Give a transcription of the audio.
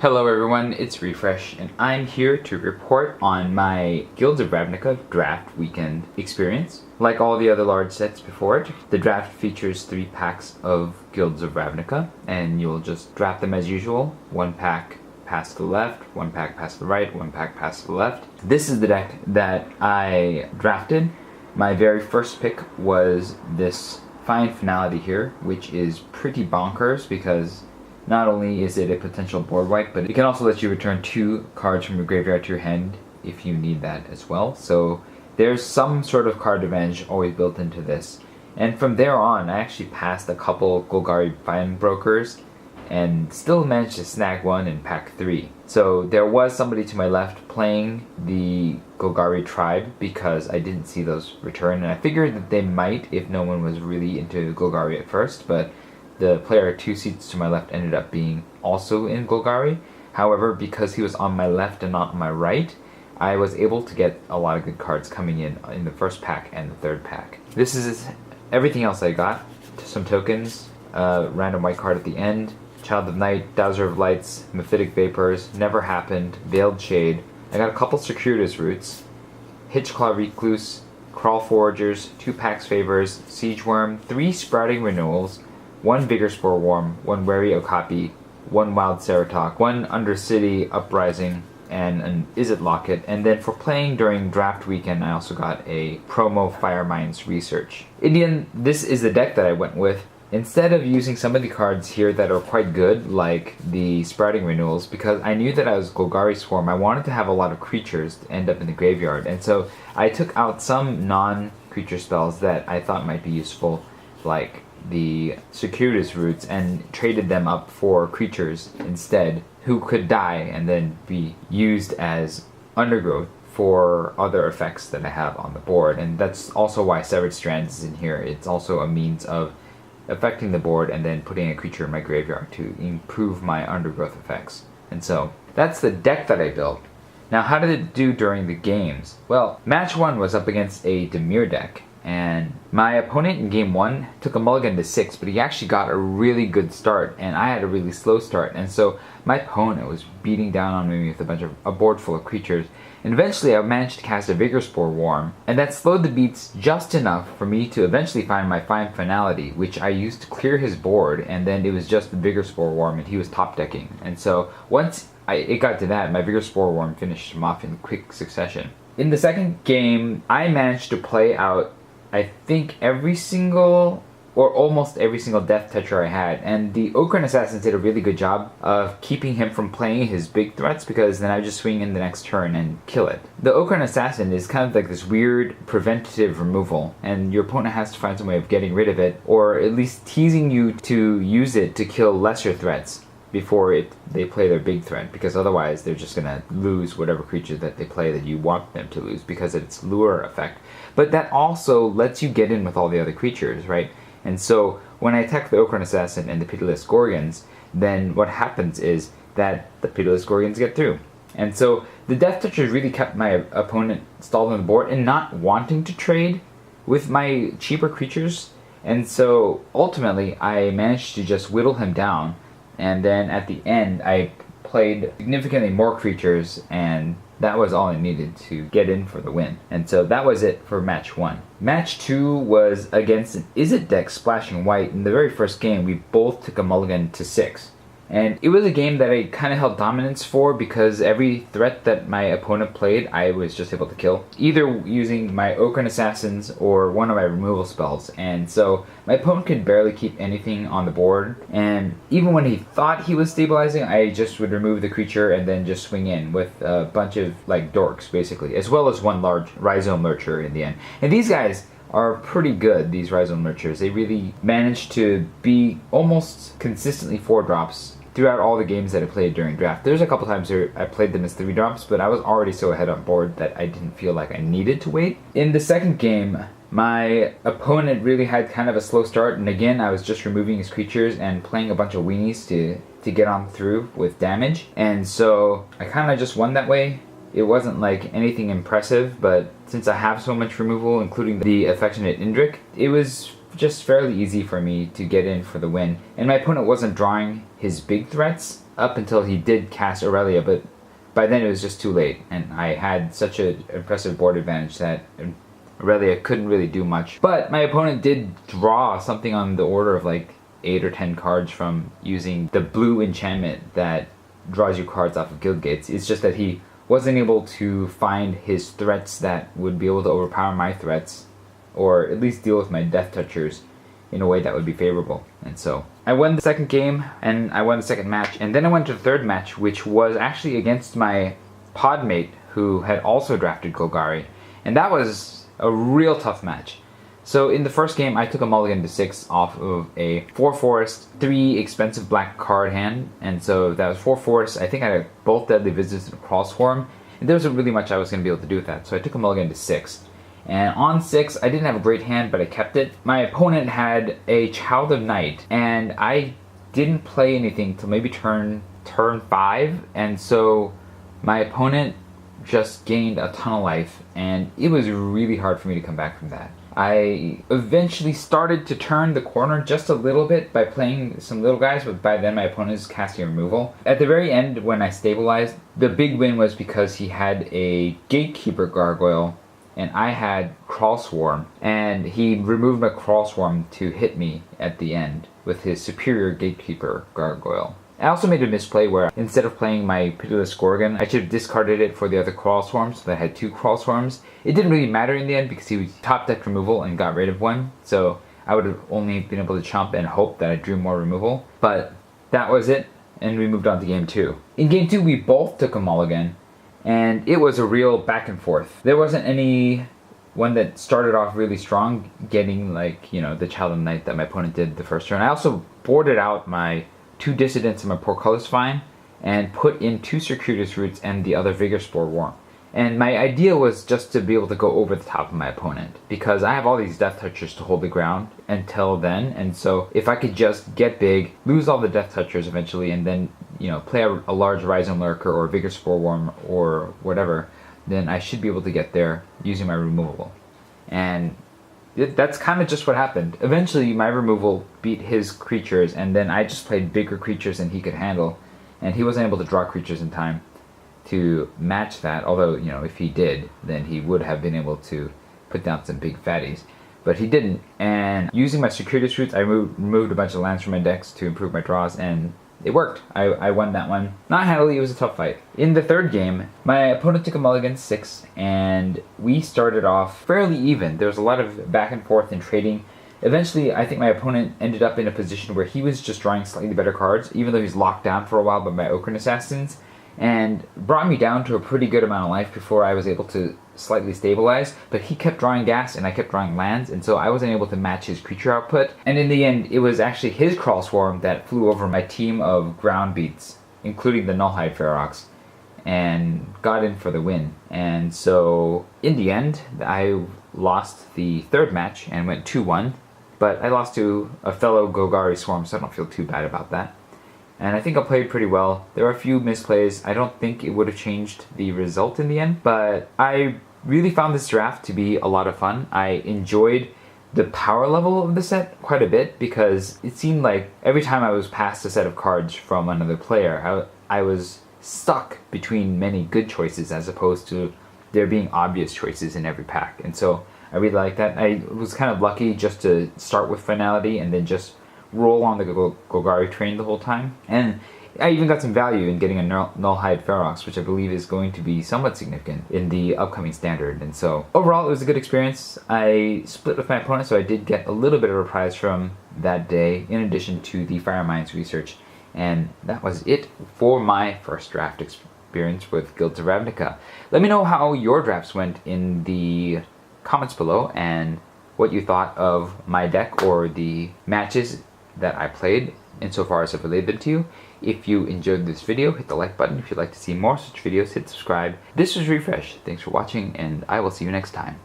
Hello everyone, it's Refresh, and I'm here to report on my Guilds of Ravnica Draft weekend experience. Like all the other large sets before it, the draft features 3 packs of Guilds of Ravnica, and you'll just draft them as usual. 1 pack pass to the left, 1 pack pass to the right, 1 pack pass to the left. This is the deck that I drafted. My very first pick was this Fine Finality here, which is pretty bonkers because not only is it a potential board wipe, but it can also let you return 2 cards from your graveyard to your hand if you need that as well. So there's some sort of card advantage always built into this. And from there on, I actually passed a couple Golgari Fine Brokers and still managed to snag one in pack 3. So there was somebody to my left playing the Golgari Tribe because I didn't see those return, and I figured that they might if no one was really into Golgari at first, but the player 2 seats to my left ended up being also in Golgari. However, because he was on my left and not on my right, I was able to get a lot of good cards coming in the first pack and the third pack. This is everything else I got. Some tokens, random white card at the end, Child of Night, Dowser of Lights, Mephitic Vapors, Never Happened, Veiled Shade. I got a couple Circuitous Roots, Hitchclaw Recluse, Crawl Foragers, 2 Pax Favors, Siege Worm, 3 Sprouting Renewals, 1 Vigor Spore Worm, 1 Wary Okapi, 1 Wild Ceratok, 1 Undercity Uprising, and an Izzet Locket. And then for playing during draft weekend, I also got a promo Firemines Research. Indian, this is the deck that I went with. Instead of using some of the cards here that are quite good, like the Sprouting Renewals, because I knew that I was Golgari Swarm, I wanted to have a lot of creatures to end up in the graveyard. And so I took out some non-creature spells that I thought might be useful, like the Circuitous Roots, and traded them up for creatures instead who could die and then be used as undergrowth for other effects that I have on the board. And that's also why Severed Strands is in here. It's also a means of affecting the board and then putting a creature in my graveyard to improve my undergrowth effects. And so that's the deck that I built. Now, how did it do during the games? Well, match 1 was up against a Dimir deck, and my opponent in game 1 took a mulligan to 6, but he actually got a really good start, and I had a really slow start. And so my opponent was beating down on me with a board full of creatures. And eventually I managed to cast a Vigor Spore Worm, and that slowed the beats just enough for me to eventually find my Fine Finality, which I used to clear his board, and then it was just the Vigor Spore Worm, and he was top decking. And so once it got to that, my Vigor Spore Worm finished him off in quick succession. In the second game, I managed to play out, I think, every single, or almost every single Death Toucher I had, and the Okran Assassins did a really good job of keeping him from playing his big threats, because then I would just swing in the next turn and kill it. The Okran Assassin is kind of like this weird preventative removal, and your opponent has to find some way of getting rid of it, or at least teasing you to use it to kill lesser threats before they play their big threat, because otherwise they're just gonna lose whatever creature that they play that you want them to lose because of its lure effect. But that also lets you get in with all the other creatures, right? And so when I attack the Okran Assassin and the Pitiless Gorgons, then what happens is that the Pitiless Gorgons get through. And so the Death Touchers really kept my opponent stalled on the board and not wanting to trade with my cheaper creatures. And so ultimately I managed to just whittle him down, and then at the end I played significantly more creatures, and that was all I needed to get in for the win. And so that was it for match 1. Match 2 was against an Izzet deck splashing white. In the very first game, we both took a mulligan to 6. And it was a game that I kind of held dominance for because every threat that my opponent played, I was just able to kill, either using my Okran Assassins or one of my removal spells. And so my opponent could barely keep anything on the board, and even when he thought he was stabilizing, I just would remove the creature and then just swing in with a bunch of like dorks basically, as well as one large Rhizome Lurcher in the end. And these guys are pretty good, these Rhizome Lurchers. They really managed to be almost consistently 4 drops throughout all the games that I played during draft. There's a couple times where I played them as 3 drops, but I was already so ahead on board that I didn't feel like I needed to wait. In the second game, my opponent really had kind of a slow start, and again I was just removing his creatures and playing a bunch of weenies to get on through with damage. And so I kind of just won that way. It wasn't like anything impressive, but since I have so much removal, including the Affectionate Indrik, it was just fairly easy for me to get in for the win. And my opponent wasn't drawing his big threats up until he did cast Aurelia, but by then it was just too late, and I had such an impressive board advantage that Aurelia couldn't really do much. But my opponent did draw something on the order of like 8 or 10 cards from using the blue enchantment that draws you cards off of guild gates. It's just that he wasn't able to find his threats that would be able to overpower my threats, or at least deal with my death touchers in a way that would be favorable. And so I won the second game, and I won the second match, and then I went to the third match, which was actually against my podmate who had also drafted Golgari, and that was a real tough match. So in the first game, I took a mulligan to 6 off of a 4 forest, 3 expensive black card hand, and so that was 4 forests. I think I had both Deadly Visits and a Crawl Swarm, and there wasn't really much I was going to be able to do with that, so I took a mulligan to 6. And on 6, I didn't have a great hand, but I kept it. My opponent had a Child of Night, and I didn't play anything till maybe turn 5, and so my opponent just gained a ton of life, and it was really hard for me to come back from that. I eventually started to turn the corner just a little bit by playing some little guys, but by then my opponent was casting removal. At the very end, when I stabilized, the big win was because he had a Gatekeeper Gargoyle, and I had Crawl Swarm, and he removed my Crawl Swarm to hit me at the end with his superior Gatekeeper Gargoyle. I also made a misplay where instead of playing my Pitiless Gorgon, I should have discarded it for the other Crawl Swarms, so that I had 2 Crawl Swarms. It didn't really matter in the end because he was top deck removal and got rid of one, so I would have only been able to chump and hope that I drew more removal. But that was it, and we moved on to game 2. In game 2, we both took a mulligan, and it was a real back and forth. There wasn't any one that started off really strong, getting like, you know, the Child of Night that my opponent did the first turn. I also boarded out my 2 Dissidents and my Portcullis Vine, and put in 2 Circuitous Roots and the other Vigor Spore Worm. And my idea was just to be able to go over the top of my opponent, because I have all these Death Touchers to hold the ground until then, and so if I could just get big, lose all the Death Touchers eventually, and then, you know, play a large Rhizome Lurker or Vigor Spore Worm or whatever, then I should be able to get there using my removable. And that's kind of just what happened. Eventually my removal beat his creatures, and then I just played bigger creatures than he could handle, and he wasn't able to draw creatures in time to match that, although, you know, if he did, then he would have been able to put down some big fatties. But he didn't, and using my Circuitous Roots, I removed a bunch of lands from my decks to improve my draws, and it worked. I won that one. Not handily, it was a tough fight. In the third game, my opponent took a mulligan 6, and we started off fairly even. There was a lot of back and forth and trading. Eventually, I think my opponent ended up in a position where he was just drawing slightly better cards, even though he's locked down for a while by my Ocarina Assassins, and brought me down to a pretty good amount of life before I was able to slightly stabilize, but he kept drawing gas and I kept drawing lands, and so I wasn't able to match his creature output. And in the end, it was actually his Crawl Swarm that flew over my team of ground beats, including the Nullhide Ferox, and got in for the win. And so in the end, I lost the third match and went 2-1, but I lost to a fellow Golgari Swarm, so I don't feel too bad about that. And I think I played pretty well. There were a few misplays. I don't think it would have changed the result in the end, but I really found this draft to be a lot of fun. I enjoyed the power level of the set quite a bit, because it seemed like every time I was passed a set of cards from another player, I was stuck between many good choices as opposed to there being obvious choices in every pack. And so I really liked that. I was kind of lucky just to start with Finality and then just roll on the Golgari train the whole time. And I even got some value in getting a Nullhide Ferox, which I believe is going to be somewhat significant in the upcoming standard. And so overall, it was a good experience. I split with my opponent, so I did get a little bit of a prize from that day, in addition to the Fire Mines research. And that was it for my first draft experience with Guilds of Ravnica. Let me know how your drafts went in the comments below, and what you thought of my deck or the matches that I played insofar as I've related to you. If you enjoyed this video, hit the like button. If you'd like to see more such videos, hit subscribe. This was Refresh. Thanks for watching, and I will see you next time.